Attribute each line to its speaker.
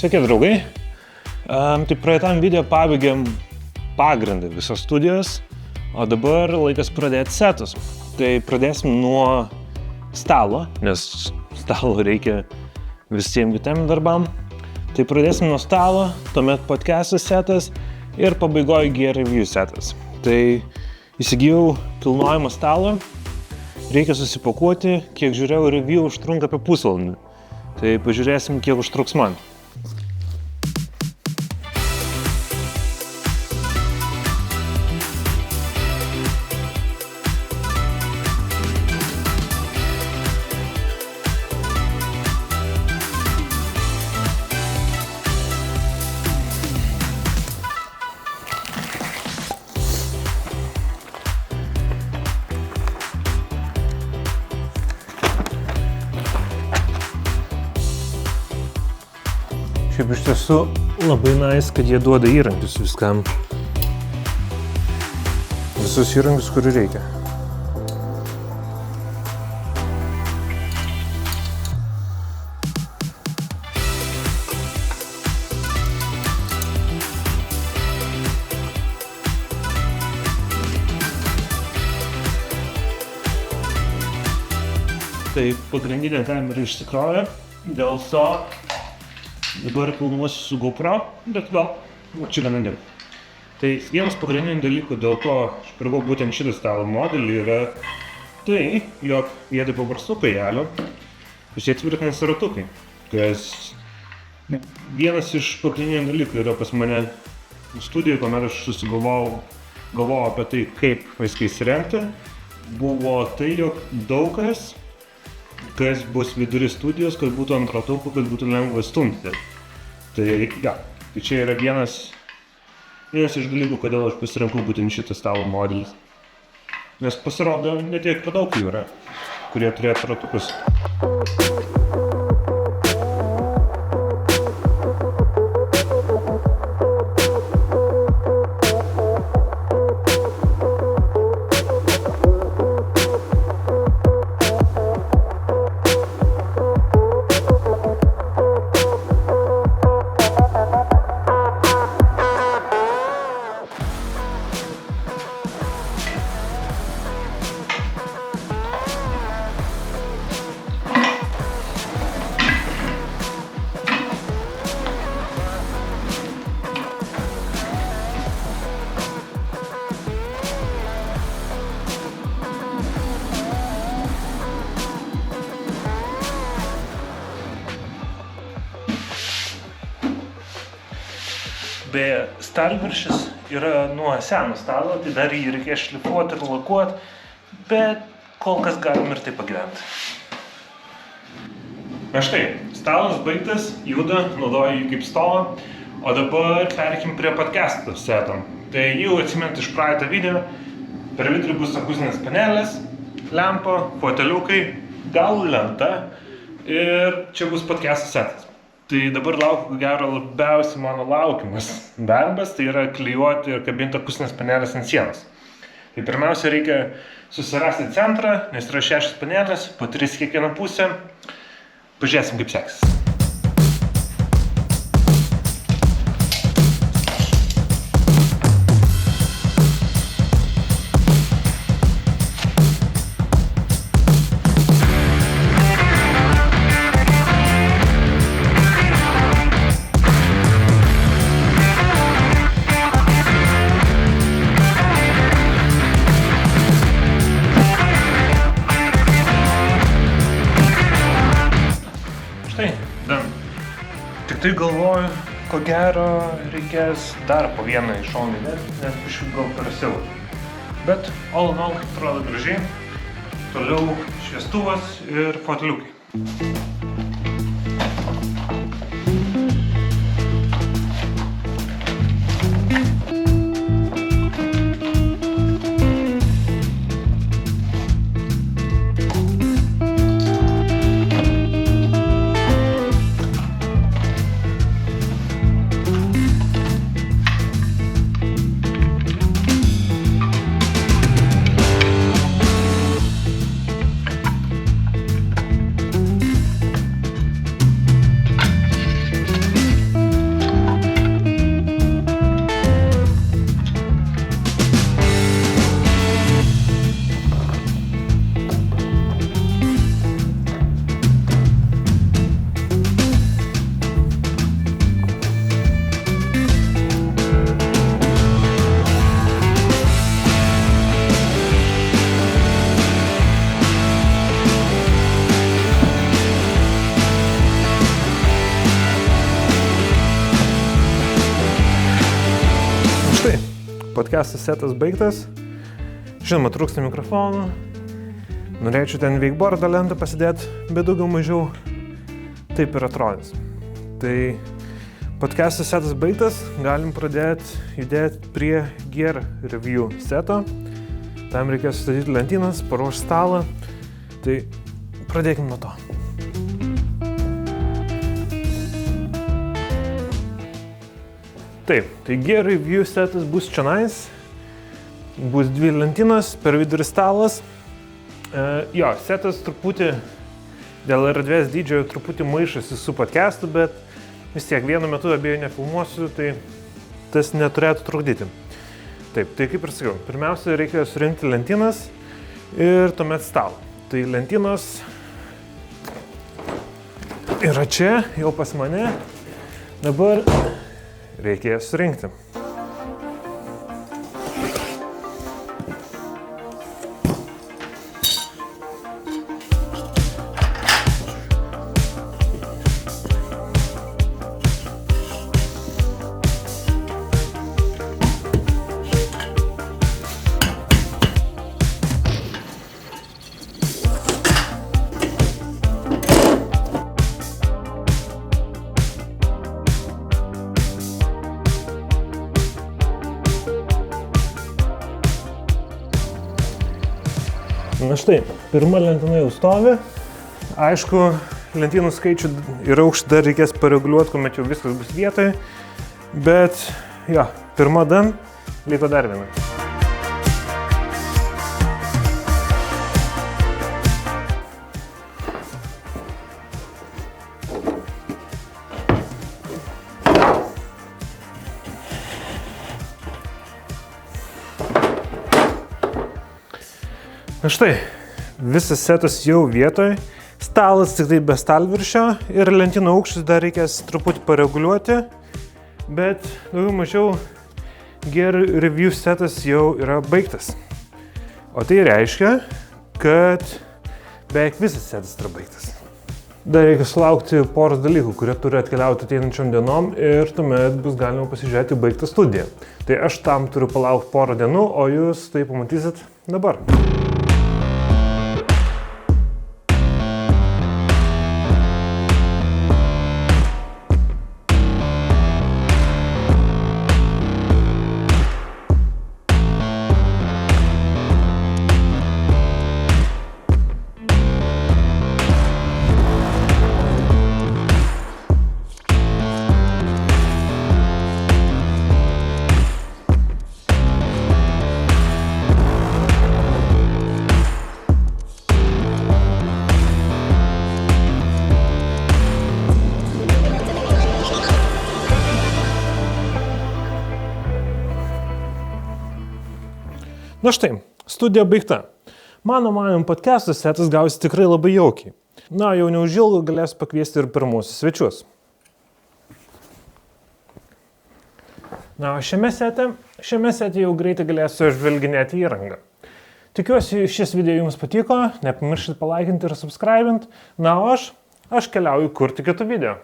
Speaker 1: Sveiki, draugai. Tai praeitam video pabaigėm pagrindą visos studijos, o dabar laikas pradėti setus. Tai pradėsim nuo stalo, nes stalo reikia visiems kitiem darbam. Tai pradėsim nuo stalo, tuomet podcastų setas ir pabaigoje gear review setas. Tai įsigijau kilnojamą stalą, reikia susipakuoti, kiek žiūrėjau review užtrunka apie pusvalandį. Tai pažiūrėsim, kiek užtruks man. Šiaip iš tiesų labai nice, kad jie duoda įrankius viskam. Visus įrankius, kurių reikia. Tai pagrindinė kamera išsikrovė, dėl to dabar filmuosiu su GoPro, bet gal čia gana ne. Tai vienas pagrindinių dalykų, dėl ko aš pirkau būtent šitą stalo modelį, yra tai, jog vietoj paprastų kojelių pas jie tvirtinasi ratukai. Kas vienas iš pagrindinių dalykų yra pas mane studijoje, kuomet aš galvojau apie tai, kaip viską įsirengti, buvo tai, jog daug kas bus vidury studijos, kad būtų ant ratukų, kad būtų lengva stumti. Tai čia yra vienas iš dalykų, kodėl aš pasirinkau būtent šitą stalo modelį. Nes pasirodo, ne tiek daug jų yra, kurie turėtų ratukus. Beje, stalviršis yra nuo seno stalo, tai dar jį reikės šlifuoti ir lakuoti, bet kol kas galim ir taip pagyventi. Na štai, stalas baigtas, juda, naudoju jį kaip stalą, o dabar perkim prie podcastų setam. Tai jau atsimint iš praeitą video, per vidurį bus akusinės panelės, lempa, foteliukai, gal lenta ir čia bus podcastų setas. Tai dabar laukiu, ko gero, labiausiai mano laukiamas darbas, tai yra klijuoti ir kabinti akusinės panelės ant sienos. Tai pirmiausia reikia susirasti centrą, nes yra 6 panelės, po 3 kiekvieną pusę. Pažiūrėsim, kaip seksis. Tai galvoju, ko gero reikės dar po vieną iš šonų įdėti, nes biškį gal per siaurą. Bet all in all atrodo gražiai. Toliau šviestuvas ir foteliukai.
Speaker 2: podcastas setas baigtas. Žinoma, trūksta mikrofonų. Norėčiau ten veikbordą lentą pasidėti, bet daugiau mažiau taip ir atrodys. Tai podcastas setas baigtas, galim pradėti judėti prie gear review seto. Tam reikės sustatyti lentynas, paruošti stalą. Tai pradėkim nuo to. Taip, tai gear review setas bus čionais. Bus 2 lentynos, per vidurį stalas. Setas truputį, dėl erdvės dydžio truputį maišasi su podcastu, bet vis tiek vienu metu abiejų nefilmuosiu, tai tas neturėtų trukdyti. Taip, tai kaip ir sakiau, pirmiausia reikia surinkti lentynas ir tuomet stalą. Tai lentynos yra čia, jau pas mane. Dabar reikia surinkti. Na štai, pirma lentyna jau stovi. Aišku, lentynų skaičių ir aukštį dar reikės pareguliuoti, kuomet jau viskas bus vietoje. Bet, pirma dan, liko dar viena. Na štai, visas setas jau vietoje, stalas tik tai be stalviršio ir lentynų aukštis dar reikės truputį pareguliuoti, bet daugiau mažiau gear review setas jau yra baigtas. O tai reiškia, kad beveik visas setas yra baigtas. Dar reikia sulaukti poros dalykų, kurie turi atkeliauti ateinančiom dienom ir tuomet bus galima pasižiūrėti baigtą studiją. Tai aš tam turiu palaukti porą dienų, o jūs tai pamatysit dabar. Na štai, studija baigta. Mano manymu, podcastas setas gausi tikrai labai jaukiai. Na, jau neužilgo galėsiu pakviesti ir pirmuosius svečius. Na, o šiame sete jau greitai galėsiu žvelginėti įrangą. Tikiuosi, šis video jums patiko, nepamirškite palaikinti ir subscribinti. Na, o aš keliauju kurti kitų video.